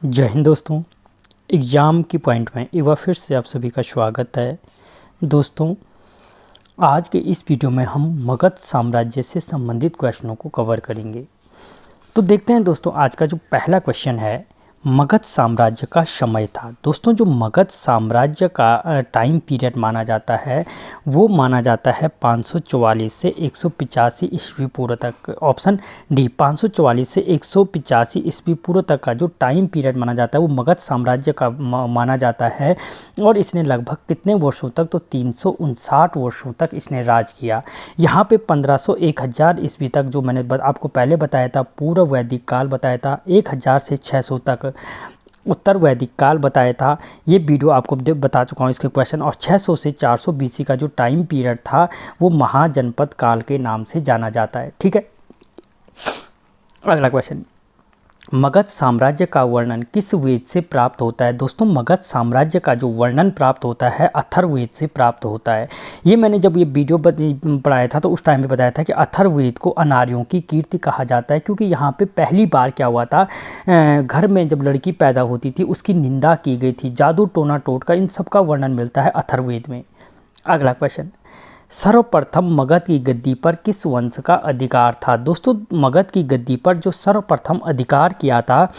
जय हिंद दोस्तों। एग्ज़ाम की पॉइंट में एक बार फिर से आप सभी का स्वागत है। दोस्तों, आज के इस वीडियो में हम मगध साम्राज्य से संबंधित क्वेश्चनों को कवर करेंगे। तो देखते हैं दोस्तों, आज का जो पहला क्वेश्चन है, मगध साम्राज्य का समय था। दोस्तों, जो मगध साम्राज्य का टाइम पीरियड माना जाता है वो माना जाता है 544 से 185 ईस्वी पूर्व तक। ऑप्शन डी, 544 से 185 ईस्वी पूर्व तक का जो टाइम पीरियड माना जाता है वो मगध साम्राज्य का माना जाता है। और इसने लगभग कितने वर्षों तक, तो 359 वर्षों तक इसने राज किया। यहाँ पे 1500 1000 ईस्वी तक, जो मैंने आपको पहले बताया था, पूर्व वैदिक काल बताया था, 1000 से 600 तक उत्तर वैदिक काल बताया था। ये वीडियो आपको बता चुका हूँ इसके क्वेश्चन। और 600 से 400 बीसी का जो टाइम पीरियड था वो महाजनपद काल के नाम से जाना जाता है। ठीक है, अगला क्वेश्चन, मगध साम्राज्य का वर्णन किस वेद से प्राप्त होता है? दोस्तों, मगध साम्राज्य का जो वर्णन प्राप्त होता है अथर्ववेद से प्राप्त होता है। ये मैंने जब ये वीडियो पढ़ाया था तो उस टाइम पे बताया था कि अथर्ववेद को अनार्यों की कीर्ति कहा जाता है, क्योंकि यहाँ पे पहली बार क्या हुआ था, घर में जब लड़की पैदा होती थी उसकी निंदा की गई थी। जादू टोना टोटका इन सब का वर्णन मिलता है अथर्ववेद में। अगला क्वेश्चन, सर्वप्रथम मगध की गद्दी पर किस वंश का अधिकार था? दोस्तों, मगध की गद्दी पर जो सर्वप्रथम अधिकार किया था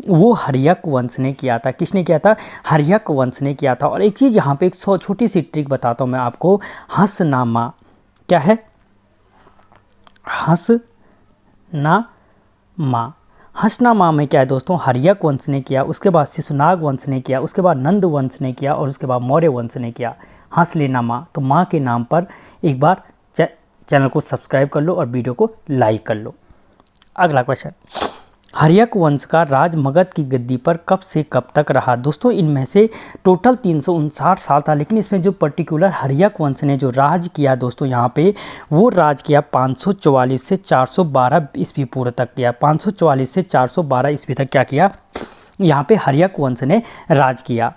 वो हर्यक वंश ने किया था। किसने किया था? हर्यक वंश ने किया था। और एक चीज़ यहाँ पे एक छोटी सी ट्रिक बताता हूँ मैं आपको। हंसनामा क्या है? हंसनामा में क्या है दोस्तों? हर्यक वंश ने किया, उसके बाद शिशुनाग वंश ने किया, उसके बाद नंद वंश ने किया और उसके बाद मौर्य वंश ने किया। हंसलेनामा। तो माँ के नाम पर एक बार चैनल को सब्सक्राइब कर लो और वीडियो को लाइक कर लो। अगला क्वेश्चन, हर्यक वंश का राज मगध की गद्दी पर कब से कब तक रहा? दोस्तों, इनमें से टोटल 359 साल था, लेकिन इसमें जो पर्टिकुलर हर्यक वंश ने जो राज किया दोस्तों यहाँ पे, वो राज किया 544 से 412 ईस्वी पूर्व तक किया। 544 से 412 ईस्वी तक क्या किया? यहाँ पे हर्यक वंश ने राज किया।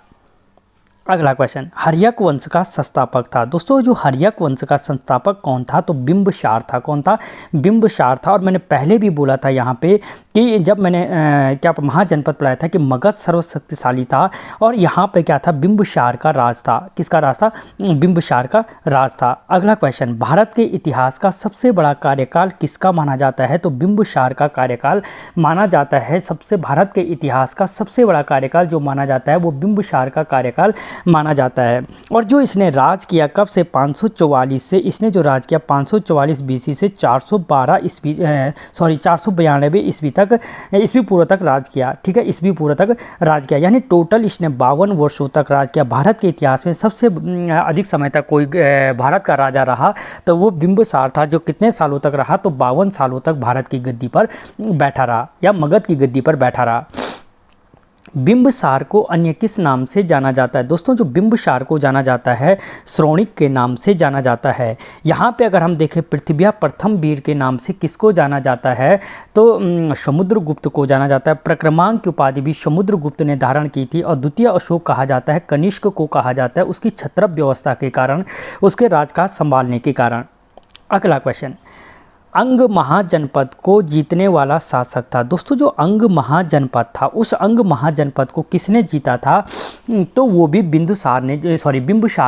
अगला क्वेश्चन, हर्यक वंश का संस्थापक था। दोस्तों, जो हर्यक वंश का संस्थापक कौन था? तो बिंबसार था। कौन था? बिंबसार था। और मैंने पहले भी बोला था यहाँ पे कि जब मैंने क्या महाजनपद पढ़ाया था कि मगध सर्वशक्तिशाली था और यहाँ पे क्या था? बिंबसार का राज था। किसका राज था? बिंबसार का राज था। अगला क्वेश्चन, भारत के इतिहास का सबसे बड़ा कार्यकाल किसका माना जाता है? तो बिंबसार का कार्यकाल माना जाता है। भारत के इतिहास का सबसे बड़ा कार्यकाल जो माना जाता है वो बिंबसार का कार्यकाल माना जाता है। और जो इसने राज किया कब से? 544 से इसने जो राज किया 544 बीसी से 492 ईस्वी तक, ईस्वी पूर्व तक राज किया। ठीक है, ईस्वी पूर्व तक राज किया, यानी टोटल इसने 52 वर्षों तक राज किया। भारत के इतिहास में सबसे अधिक समय तक कोई भारत का राजा रहा तो वो बिंबसार था, जो कितने सालों तक रहा? तो 52 सालों तक भारत की गद्दी पर बैठा रहा या मगध की गद्दी पर बैठा रहा। बिंबसार को अन्य किस नाम से जाना जाता है? दोस्तों, जो बिंबसार को जाना जाता है श्रोणिक के नाम से जाना जाता है। यहाँ पे अगर हम देखें पृथ्वी प्रथम वीर के नाम से किसको जाना जाता है? तो समुद्रगुप्त को जाना जाता है। प्रक्रमांक की उपाधि भी समुद्रगुप्त ने धारण की थी। और द्वितीय अशोक कहा जाता है, कनिष्क को कहा जाता है उसकी क्षत्रप व्यवस्था के कारण, उसके राजकाज संभालने के कारण। अगला क्वेश्चन, अंग महाजनपद को जीतने वाला शासक था। दोस्तों, जो अंग महाजनपद था उस अंग महाजनपद को किसने जीता था? तो वो भी बिंबसार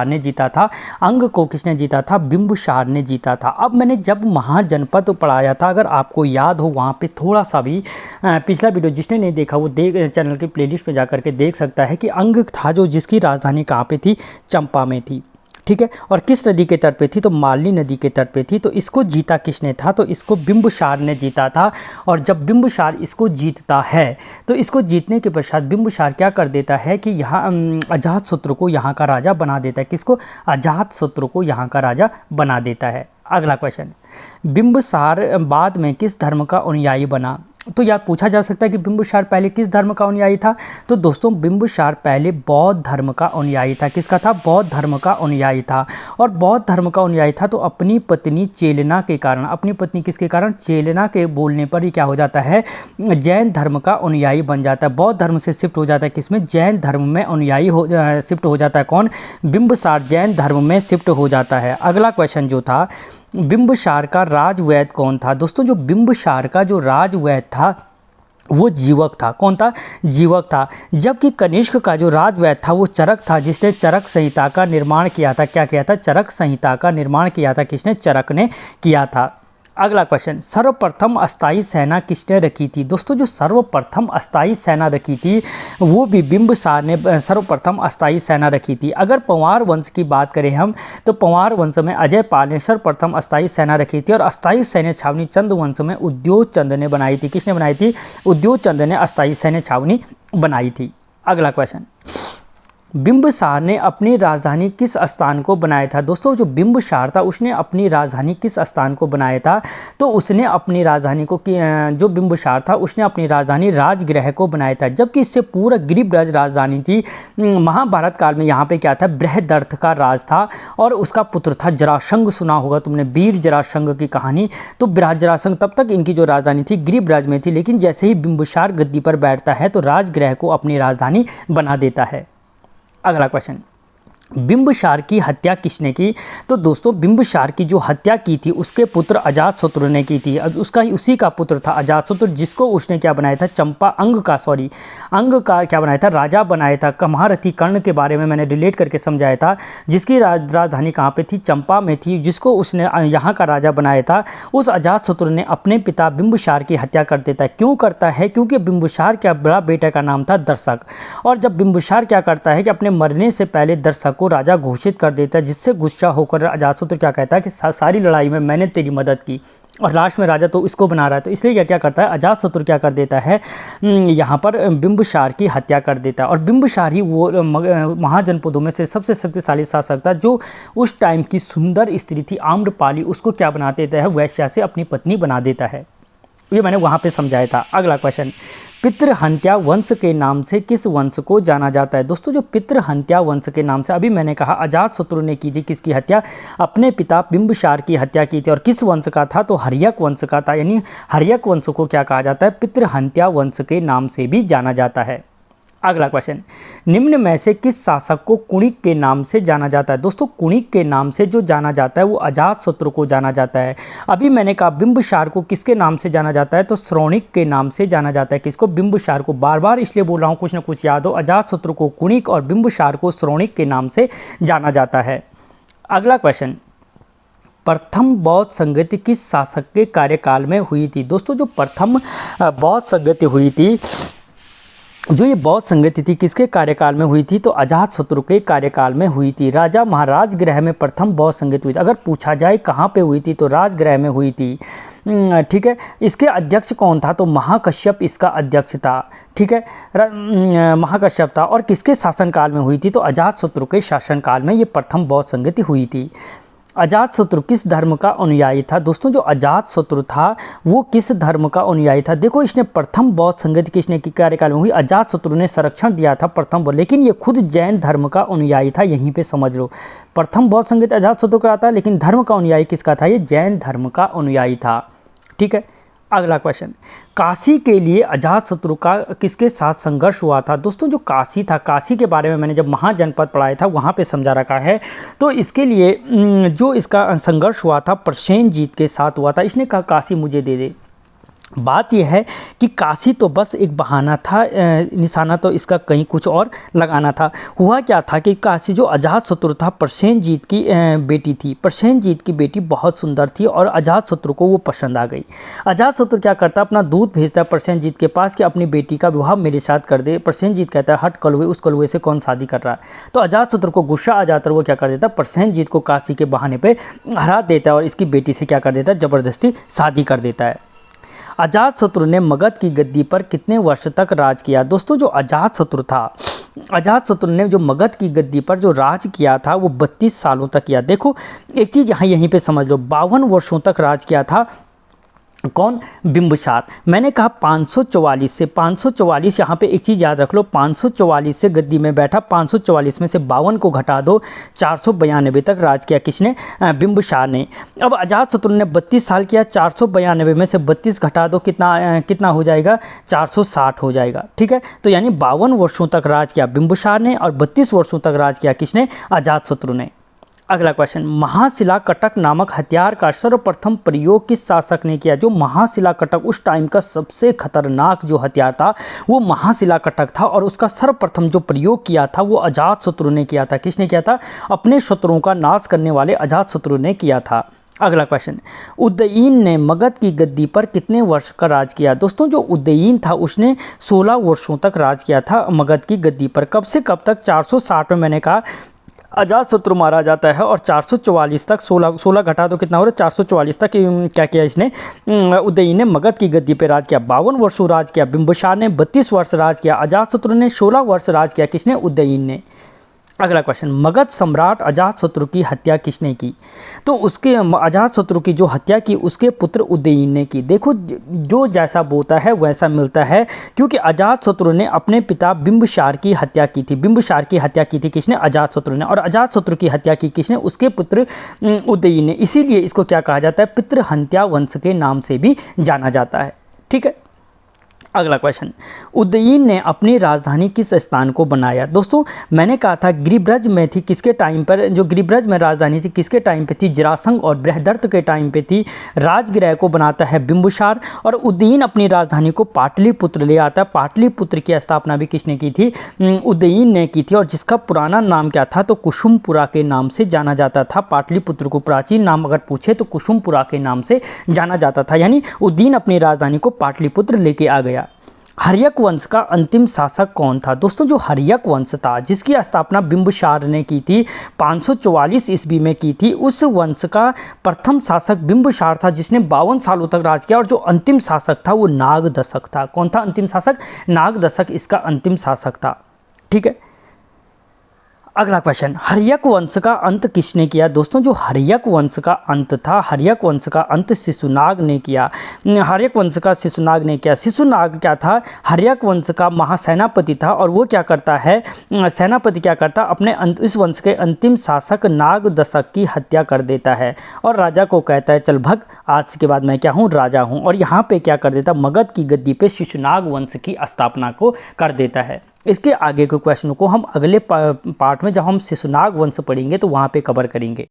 ने जीता था। अंग को किसने जीता था? बिंबसार ने जीता था। अब मैंने जब महाजनपद पढ़ाया था, अगर आपको याद हो, वहाँ पे थोड़ा सा भी पिछला वीडियो जिसने नहीं देखा वो चैनल की प्लेलिस्ट में जा करके देख सकता है कि अंग था जो जिसकी राजधानी कहाँ पे थी? चंपा में थी। ठीक है, और किस नदी के तट पे थी? तो मालनी नदी के तट पे थी। तो इसको जीता किसने था? तो इसको बिंबसार ने जीता था। और जब बिंबसार इसको जीतता है तो इसको जीतने के पश्चात बिंबसार क्या कर देता है कि यहाँ अजातशत्रु को यहाँ का राजा बना देता है। किसको? अजातशत्रु को यहाँ का राजा बना देता है। अगला क्वेश्चन, बिंबसार बाद में किस धर्म का अनुयायी बना? तो यार पूछा जा सकता है कि बिंबसार पहले किस धर्म का अनुयायी था? तो दोस्तों, बिंबसार पहले बौद्ध धर्म का अनुयायी था। किसका था? बौद्ध धर्म का अनुयायी था। और बौद्ध धर्म का अनुयायी था तो अपनी पत्नी चेलना के कारण, अपनी पत्नी किसके कारण? चेलना के बोलने पर ही क्या हो जाता है? जैन धर्म का अनुयायी बन जाता है। बौद्ध धर्म से शिफ्ट हो जाता है किसमें? जैन धर्म में अनुयायी शिफ्ट हो जाता है। कौन? बिंबसार जैन धर्म में शिफ्ट हो जाता है। अगला क्वेश्चन जो था, बिंबसार का राजवैद्य कौन था? दोस्तों, जो बिंबसार का जो राजवैद्य था वो जीवक था। कौन था? जीवक था। जबकि कनिष्क का जो राजवैद्य था वो चरक था, जिसने चरक संहिता का निर्माण किया था। क्या किया था? चरक संहिता का निर्माण किया था। किसने? चरक ने किया था। अगला क्वेश्चन, सर्वप्रथम अस्थाई सेना किसने रखी थी? दोस्तों जो सर्वप्रथम अस्थाई सेना रखी थी वो भी बिंबिसार ने सर्वप्रथम अस्थाई सेना रखी थी। अगर पंवार वंश की बात करें हम, तो पंवार वंश में अजय पाल ने सर्वप्रथम अस्थाई सेना रखी थी और अस्थाई सैन्य छावनी चंद वंश में उद्योग चंद ने बनाई थी। किसने बनाई थी? उद्योग चंद ने अस्थाई सैन्य छावनी बनाई थी। अगला क्वेश्चन, बिंबिसार ने अपनी राजधानी किस स्थान को बनाया था? दोस्तों जो बिंबिसार था उसने अपनी राजधानी किस स्थान को बनाया था? तो उसने अपनी राजधानी को जो बिंबिसार था उसने अपनी राजधानी राजगृह को बनाया था। जबकि इससे पूरा गिरिब्रज राजधानी थी। महाभारत काल में यहाँ पे क्या था? बृहदर्थ का राज था और उसका पुत्र था जरासंध। सुना होगा तुमने वीर जरासंध की कहानी। तो जरासंध तब तक इनकी जो राजधानी थी गिरिब्रज में थी, लेकिन जैसे ही बिंबिसार गद्दी पर बैठता है तो राजगृह को अपनी राजधानी बना देता है। अगला क्वेश्चन, बिंबिसार की हत्या किसने की? तो दोस्तों बिंबिसार की जो हत्या की थी उसके पुत्र अजातशत्रु ने की थी। उसी का पुत्र था अजातशत्रु, जिसको उसने क्या बनाया था? अंग का क्या बनाया था? राजा बनाया था। महारथी कर्ण के बारे में मैंने रिलेट करके समझाया था, जिसकी राजधानी कहाँ पे थी? चंपा में थी, जिसको उसने यहाँ का राजा बनाया था। उस अजातशत्रु ने अपने पिता बिंबिसार की हत्या कर देता है। क्यों करता है? क्योंकि बिंबिसार का बड़ा बेटा का नाम था दर्शक, और जब बिंबिसार क्या करता है कि अपने मरने से पहले दर्शक को राजा घोषित कर देता है, जिससे गुस्सा होकर अजातशत्रु क्या कहता है कि सारी लड़ाई में मैंने तेरी मदद की, और लास्ट में राजा तो इसको बना रहा है। तो इसलिए क्या करता है? अजातशत्रु क्या कर देता है? यहाँ पर बिंबिसार की हत्या कर देता है। और बिंबिसार ही वो महाजनपदों में से सबसे शक्तिशाली शासक था, जो उस टाइम की सुंदर स्त्री थी आम्रपाली, उसको क्या बना देता है? वैश्या से अपनी पत्नी बना देता है। ये मैंने वहाँ पे समझाया था। अगला क्वेश्चन, पितृहंत्या वंश के नाम से किस वंश को जाना जाता है? दोस्तों जो पितृहंत्या वंश के नाम से अभी मैंने कहा अजातशत्रु ने की थी किसकी हत्या? अपने पिता बिंबिसार की हत्या की थी। और किस वंश का था? तो हर्यक वंश का था। यानी हर्यक वंश को क्या कहा जाता है? पितृहंत्या वंश के नाम से भी जाना जाता है। अगला क्वेश्चन, निम्न में से किस शासक को कुणिक के नाम से जाना जाता है? दोस्तों कुणिक के नाम से जो जाना जाता है वो अजातशत्रु को जाना जाता है। अभी मैंने कहा बिंबिसार को किसके नाम से जाना जाता है? तो श्रोणिक के नाम से जाना जाता है। किसको? बिंबिसार को। बार बार इसलिए बोल रहा हूँ, कुछ ना कुछ याद हो। अजातशत्रु को कुणिक और बिंबिसार को श्रोणिक के नाम से जाना जाता है। अगला क्वेश्चन, प्रथम बौद्ध संगति किस शासक के कार्यकाल में हुई थी? दोस्तों जो प्रथम बौद्ध संगति हुई थी, जो ये बौद्ध संगति थी किसके कार्यकाल में हुई थी? तो अजातशत्रु के कार्यकाल में हुई थी। राजा महाराज गृह में प्रथम बौद्ध संगति हुई थी। अगर पूछा जाए कहाँ पे हुई थी तो राजगृह में हुई थी। ठीक है। इसके अध्यक्ष कौन था? तो महाकश्यप इसका अध्यक्ष था। ठीक है, महाकश्यप था। और किसके शासनकाल में हुई थी? तो अजातशत्रु के शासनकाल में ये प्रथम बौद्ध संगति हुई थी। अजातशत्रु किस धर्म का अनुयायी था? दोस्तों जो अजातशत्रु था वो किस धर्म का अनुयायी था? देखो इसने प्रथम बौद्ध संगति किसने की कार्यकाल में हुई? अजातशत्रु ने संरक्षण दिया था प्रथम बौद्ध, लेकिन ये खुद जैन धर्म का अनुयायी था। यहीं पे समझ लो, प्रथम बौद्ध संगति अजातशत्रु का था, लेकिन धर्म का अनुयायी किसका था? ये जैन धर्म का अनुयायी था। ठीक है। अगला क्वेश्चन, काशी के लिए अजातशत्रु का किसके साथ संघर्ष हुआ था? दोस्तों जो काशी था, काशी के बारे में मैंने जब महाजनपद पढ़ाया था वहाँ पे समझा रखा है। तो इसके लिए जो इसका संघर्ष हुआ था प्रसेनजीत के साथ हुआ था। इसने कहा काशी मुझे दे दे। बात यह है कि काशी तो बस एक बहाना था, निशाना तो इसका कहीं कुछ और लगाना था। हुआ क्या था कि काशी जो अजातशत्रु था प्रसेनजीत की बेटी थी। प्रसेनजीत की बेटी बहुत सुंदर थी और अजातशत्रु को वो पसंद आ गई। अजातशत्रु क्या करता, अपना दूत भेजता है प्रसेनजीत के पास कि अपनी बेटी का विवाह मेरे साथ कर दे। प्रसेनजीत कहता है हट कलुए, उस कलुए से कौन शादी कर रहा है। तो अजातशत्रु को गुस्सा आ जाता है, वो क्या कर देता है प्रसेनजीत को काशी के बहाने पर हरा देता है और इसकी बेटी से क्या कर देता है ज़बरदस्ती शादी कर देता है। अजातशत्रु ने मगध की गद्दी पर कितने वर्ष तक राज किया? दोस्तों जो अजातशत्रु था, अजातशत्रु ने जो मगध की गद्दी पर जो राज किया था वो 32 सालों तक किया। देखो एक चीज़ यहीं पे समझ लो, 52 वर्षों तक राज किया था। कौन? बिंबिसार। मैंने कहा 544 से 544, यहाँ पे एक चीज़ याद रख लो, 544 से गद्दी में बैठा, 544 में से 52 को घटा दो, 492 तक राज किया। किसने? बिंबिसार ने। अब अजातशत्रु ने 32 साल किया, 492 में से 32 घटा दो, कितना हो जाएगा? 460 हो जाएगा। ठीक है, तो यानी 52 वर्षों तक राज किया बिंबिसार ने और 32 वर्षों तक राज किया किसने? अजातशत्रु ने। अगला क्वेश्चन, महाशिला कटक नामक हथियार का सर्वप्रथम प्रयोग किस शासक ने किया? जो महाशिला कटक उस टाइम का सबसे खतरनाक जो हथियार था वो महाशिला कटक था, और उसका सर्वप्रथम जो प्रयोग किया था वो अजातशत्रु ने किया था। किसने किया था? अपने शत्रुओं का नाश करने वाले अजातशत्रु ने किया था। अगला क्वेश्चन, उदयीन ने मगध की गद्दी पर कितने वर्ष का राज किया? दोस्तों जो उदयीन था उसने 16 वर्षों तक राज किया था मगध की गद्दी पर। कब से कब तक? 460 में मैंने कहा अजातशत्रु मारा जाता है, और 444 तक 16 घटा तो कितना हो रहा है? 444 तक क्या किया इसने? उदयीन ने मगध की गद्दी पे राज किया, 52 वर्षों राज किया। बिंबिसार ने 32 वर्ष राज किया। अजातशत्रु ने 16 वर्ष राज किया। किसने? उदयीन ने। अगला क्वेश्चन, मगध सम्राट अजातशत्रु की हत्या किसने की? तो उसके अजातशत्रु की जो हत्या की उसके पुत्र उदयीन ने की। देखो जो जैसा बोता है वैसा मिलता है, क्योंकि अजातशत्रु ने अपने पिता बिंबिसार की हत्या की थी। बिंबिसार की हत्या की थी किसने? अजातशत्रु ने। और अजातशत्रु की हत्या की किसने? उसके पुत्र उदयीन ने। इसीलिए इसको क्या कहा जाता है? पितृहत्या वंश के नाम से भी जाना जाता है। ठीक है। अगला क्वेश्चन, उदयीन ने अपनी राजधानी किस स्थान को बनाया? दोस्तों मैंने कहा था गिरिब्रज में थी। किसके टाइम पर? जो गिरिब्रज में राजधानी थी किसके टाइम पे थी? जरासंध और बृहदर्थ के टाइम पे थी। राजगृह को बनाता है बिंबिसार, और उदयीन अपनी राजधानी को पाटलिपुत्र ले आता है। पाटलिपुत्र की स्थापना भी किसने की थी? उदयीन ने की थी, और जिसका पुराना नाम क्या था? तो कुसुमपुरा के नाम से जाना जाता था। पाटलिपुत्र को प्राचीन नाम अगर पूछे तो कुसुमपुरा के नाम से जाना जाता था। यानी उदयीन अपनी राजधानी को पाटलिपुत्र लेके आ गया। हर्यक वंश का अंतिम शासक कौन था? दोस्तों जो हर्यक वंश था जिसकी स्थापना बिंबिसार ने की थी 544 ईस्वी में की थी, उस वंश का प्रथम शासक बिंबिसार था जिसने 52 सालों तक राज किया। और जो अंतिम शासक था वो नागदशक था। कौन था अंतिम शासक? नागदशक इसका अंतिम शासक था। ठीक है। अगला क्वेश्चन, हर्यक वंश का अंत किसने किया? दोस्तों जो हर्यक वंश का अंत था, हर्यक वंश का अंत शिशुनाग ने किया। हर्यक वंश का शिशुनाग ने किया। शिशुनाग क्या था? हर्यक वंश का महासेनापति था, और वो क्या करता है? सेनापति क्या करता? अपने इस वंश के अंतिम शासक नागदशक की हत्या कर देता है, और राजा को कहता है चल भग, आज के बाद मैं क्या हूँ? राजा हूँ। और यहाँ पे क्या कर देता? मगध की गद्दी पे शिशुनाग वंश की स्थापना को कर देता है। इसके आगे के क्वेश्चनों को हम अगले पार्ट में जब हम शिशुनाग वंश पढ़ेंगे तो वहाँ पे कवर करेंगे।